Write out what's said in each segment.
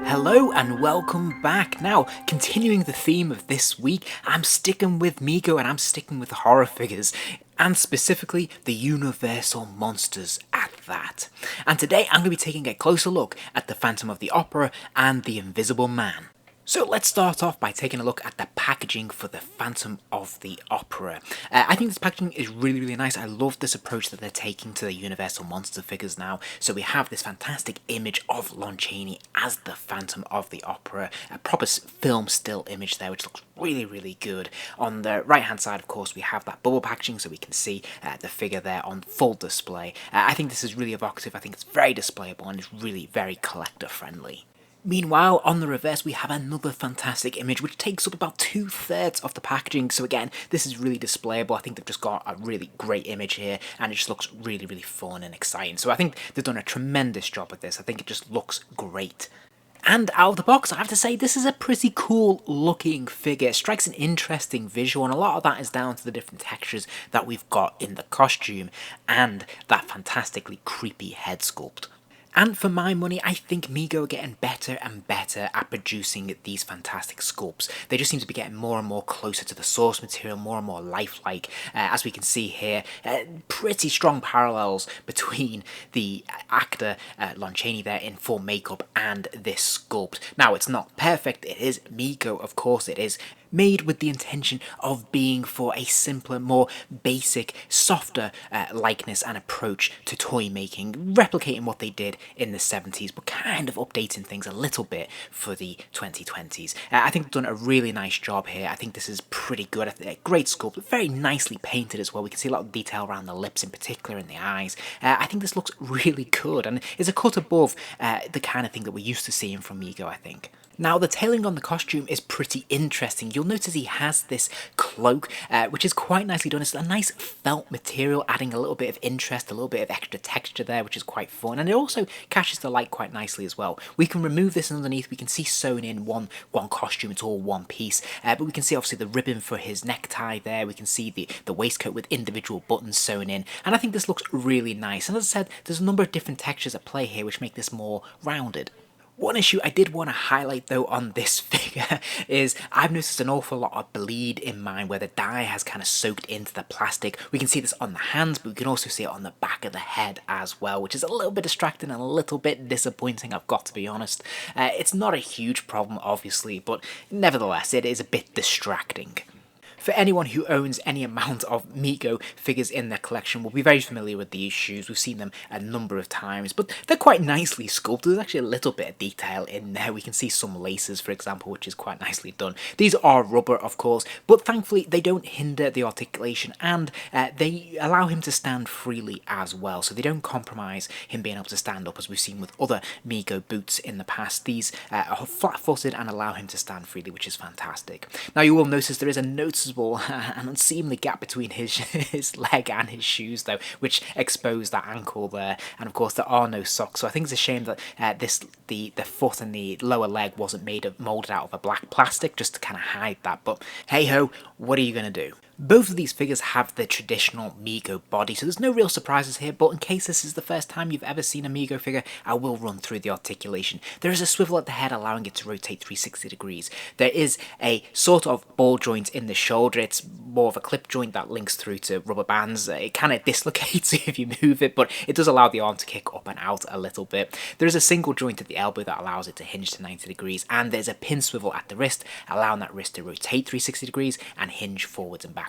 Hello and welcome back. Now, continuing the theme of this week, I'm sticking with Mego and I'm sticking with horror figures, and specifically the Universal monsters at that. And today I'm going to be taking a closer look at the Phantom of the Opera and the Invisible Man. So let's start off by taking a look at the packaging for the Phantom of the Opera. I think this packaging is really nice. I love this approach that they're taking to the Universal monster figures now. So we have this fantastic image of Lon Chaney as the Phantom of the Opera, a proper film still image there, which looks really good. On the right hand side, of course, we have that bubble packaging so we can see the figure there on full display. I think this is really evocative. I think it's very displayable and it's really very collector friendly. Meanwhile, on the reverse, we have another fantastic image which takes up about 2/3 of the packaging. So again, this is really displayable. I think they've just got a really great image here and it just looks really fun and exciting. So I think they've done a tremendous job with this. I think it just looks great. And out of the box, I have to say, this is a pretty cool looking figure. It strikes an interesting visual, and a lot of that is down to the different textures that we've got in the costume and that fantastically creepy head sculpt. And for my money, I think Mego are getting better and better at producing these fantastic sculpts. They just seem to be getting more and more closer to the source material, more and more lifelike. As we can see here, pretty strong parallels between the actor Lon Chaney there in full makeup and this sculpt. Now, it's not perfect. It is Mego, of course it is, made with the intention of being for a simpler, more basic, softer likeness and approach to toy making, replicating what they did in the 70s, but kind of updating things a little bit for the 2020s. I think they've done a really nice job here. I think this is pretty good. A great sculpt, very nicely painted as well. We can see a lot of detail around the lips in particular and the eyes. I think this looks really good and is a cut above the kind of thing that we're used to seeing from Mego, I think. Now, the tailoring on the costume is pretty interesting. You'll notice he has this cloak, which is quite nicely done. It's a nice felt material, adding a little bit of interest, a little bit of extra texture there, which is quite fun. And it also catches the light quite nicely as well. We can remove this underneath. We can see sewn in one costume. It's all one piece. But we can see, obviously, the ribbon for his necktie there. We can see the waistcoat with individual buttons sewn in. And I think this looks really nice. And as I said, there's a number of different textures at play here, which make this more rounded. One issue I did want to highlight though on this figure is I've noticed an awful lot of bleed in mine where the dye has kind of soaked into the plastic. We can see this on the hands, but we can also see it on the back of the head as well, which is a little bit distracting and a little bit disappointing, I've got to be honest. It's not a huge problem obviously, but nevertheless it is a bit distracting. For anyone who owns any amount of Mego figures in their collection will be very familiar with these shoes. We've seen them a number of times, but they're quite nicely sculpted. There's actually a little bit of detail in there. We can see some laces, for example, which is quite nicely done. These are rubber, of course, but thankfully they don't hinder the articulation and they allow him to stand freely as well. So they don't compromise him being able to stand up as we've seen with other Mego boots in the past. These are flat-footed and allow him to stand freely, which is fantastic. Now you will notice there is a noticeable an unseemly gap between his leg and his shoes though, which expose that ankle there, and of course there are no socks, so I think it's a shame that the foot and the lower leg wasn't molded out of a black plastic just to kind of hide that, but hey ho, what are you going to do? Both of these figures have the traditional Mego body, so there's no real surprises here, but in case this is the first time you've ever seen a Mego figure, I will run through the articulation. There is a swivel at the head allowing it to rotate 360 degrees. There is a sort of ball joint in the shoulder. It's more of a clip joint that links through to rubber bands. It kind of dislocates if you move it, but it does allow the arm to kick up and out a little bit. There is a single joint at the elbow that allows it to hinge to 90 degrees, and there's a pin swivel at the wrist, allowing that wrist to rotate 360 degrees and hinge forwards and backwards.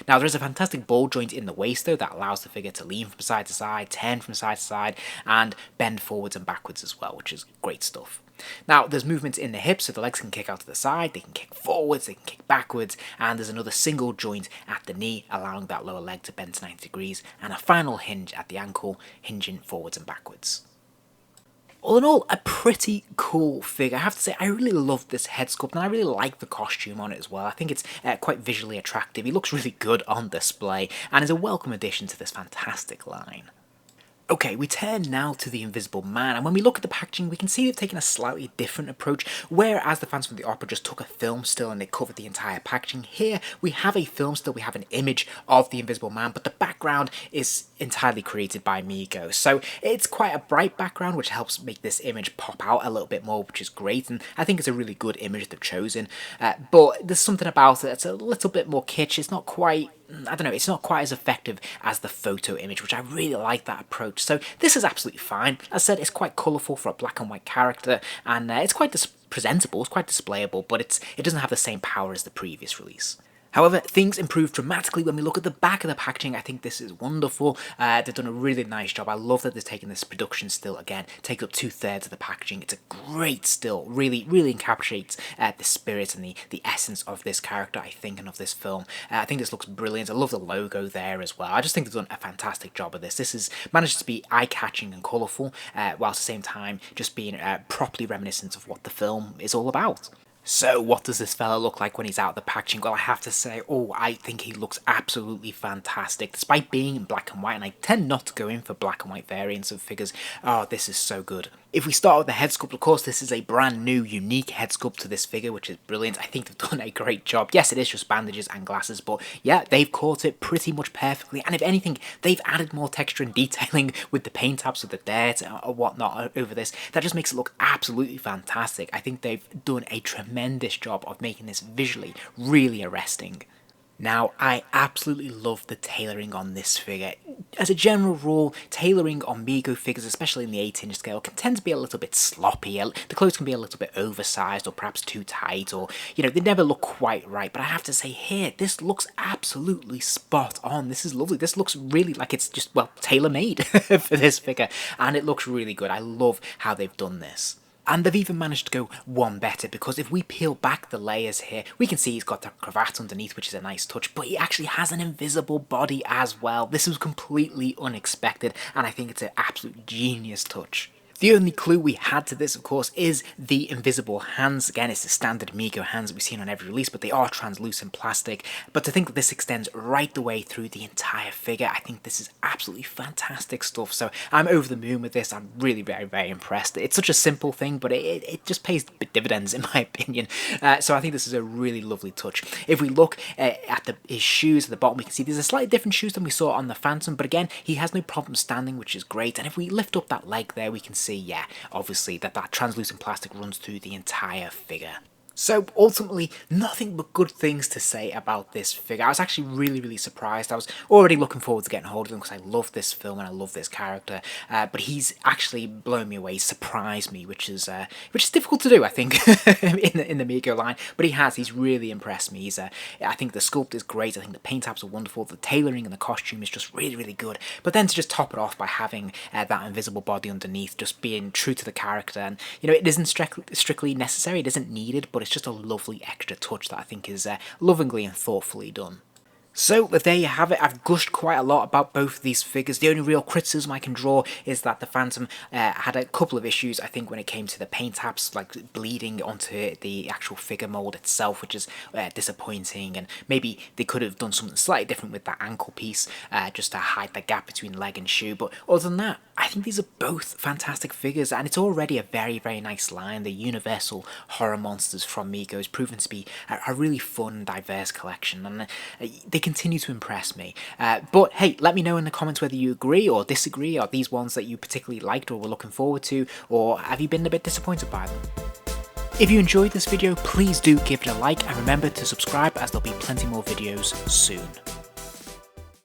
Now there is a fantastic ball joint in the waist though that allows the figure to lean from side to side, turn from side to side, and bend forwards and backwards as well, which is great stuff. Now there's movements in the hips, so the legs can kick out to the side, they can kick forwards, they can kick backwards, and there's another single joint at the knee allowing that lower leg to bend to 90 degrees, and a final hinge at the ankle, hinging forwards and backwards. All in all, a pretty cool figure. I have to say, I really love this head sculpt, and I really like the costume on it as well. I think it's quite visually attractive. He looks really good on display, and is a welcome addition to this fantastic line. Okay, we turn now to the Invisible Man, and when we look at the packaging, we can see they've taken a slightly different approach. Whereas the Phantom of the Opera just took a film still and they covered the entire packaging, here we have a film still, we have an image of the Invisible Man, but the background is entirely created by Mego. So it's quite a bright background, which helps make this image pop out a little bit more, which is great, and I think it's a really good image they've chosen. But there's something about it that's a little bit more kitsch. It's not quite, I don't know, it's not quite as effective as the photo image, which I really like that approach. So this is absolutely fine. As I said, it's quite colourful for a black and white character, and it's quite presentable, it's quite displayable, but it doesn't have the same power as the previous release. However, things improve dramatically when we look at the back of the packaging. I think this is wonderful. They've done a really nice job. I love that they've taken this production still again, take up 2/3 of the packaging. It's a great still, really encapsulates the spirit and the essence of this character, I think, and of this film. I think this looks brilliant. I love the logo there as well. I just think they've done a fantastic job of this. This has managed to be eye-catching and colourful, while at the same time just being properly reminiscent of what the film is all about. So what does this fella look like when he's out of the packaging? Well, I have to say, I think he looks absolutely fantastic, despite being in black and white, and I tend not to go in for black and white variants of figures. Oh, this is so good. If we start with the head sculpt, of course, this is a brand new, unique head sculpt to this figure, which is brilliant. I think they've done a great job. Yes, it is just bandages and glasses, but yeah, they've caught it pretty much perfectly. And if anything, they've added more texture and detailing with the paint apps, with the dirt or whatnot over this. That just makes it look absolutely fantastic. I think they've done a tremendous job of making this visually really arresting. Now, I absolutely love the tailoring on this figure. As a general rule, tailoring on Mego figures, especially in the 8-inch scale, can tend to be a little bit sloppy. The clothes can be a little bit oversized or perhaps too tight, or, you know, they never look quite right. But I have to say here, this looks absolutely spot on. This is lovely. This looks really like it's just, well, tailor-made for this figure, and it looks really good. I love how they've done this. And they've even managed to go one better, because if we peel back the layers here, we can see he's got that cravat underneath, which is a nice touch, but he actually has an invisible body as well. This was completely unexpected, and I think it's an absolute genius touch. The only clue we had to this, of course, is the invisible hands. Again, it's the standard Mego hands that we've seen on every release, but they are translucent plastic. But to think that this extends right the way through the entire figure, I think this is absolutely fantastic stuff. So I'm over the moon with this. I'm really very impressed. It's such a simple thing, but it just pays dividends in my opinion. So I think this is a really lovely touch. If we look at his shoes at the bottom, we can see there's a slightly different shoes than we saw on the Phantom, but again, he has no problem standing, which is great. And if we lift up that leg there, we can see, yeah, obviously that translucent plastic runs through the entire figure. So ultimately, nothing but good things to say about this figure. I was actually really surprised. I was already looking forward to getting hold of him because I love this film and I love this character. But he's actually blown me away, surprised me, which is difficult to do, I think, in the Mego line. But he's really impressed me. I think the sculpt is great. I think the paint apps are wonderful. The tailoring and the costume is just really good. But then to just top it off by having that invisible body underneath, just being true to the character, and you know, it isn't strictly necessary. It isn't needed, but it's just a lovely extra touch that I think is lovingly and thoughtfully done. So there you have it. I've gushed quite a lot about both of these figures. The only real criticism I can draw is that the Phantom had a couple of issues, I think, when it came to the paint apps, like bleeding onto the actual figure mold itself, which is disappointing, and maybe they could have done something slightly different with that ankle piece, just to hide the gap between leg and shoe. But other than that, I think these are both fantastic figures, and it's already a very nice line. The Universal Horror Monsters from Mego has proven to be a really fun, diverse collection, and they continue to impress me. But hey, let me know in the comments whether you agree or disagree. Are these ones that you particularly liked or were looking forward to, or have you been a bit disappointed by them? If you enjoyed this video, please do give it a like, and remember to subscribe, as there'll be plenty more videos soon.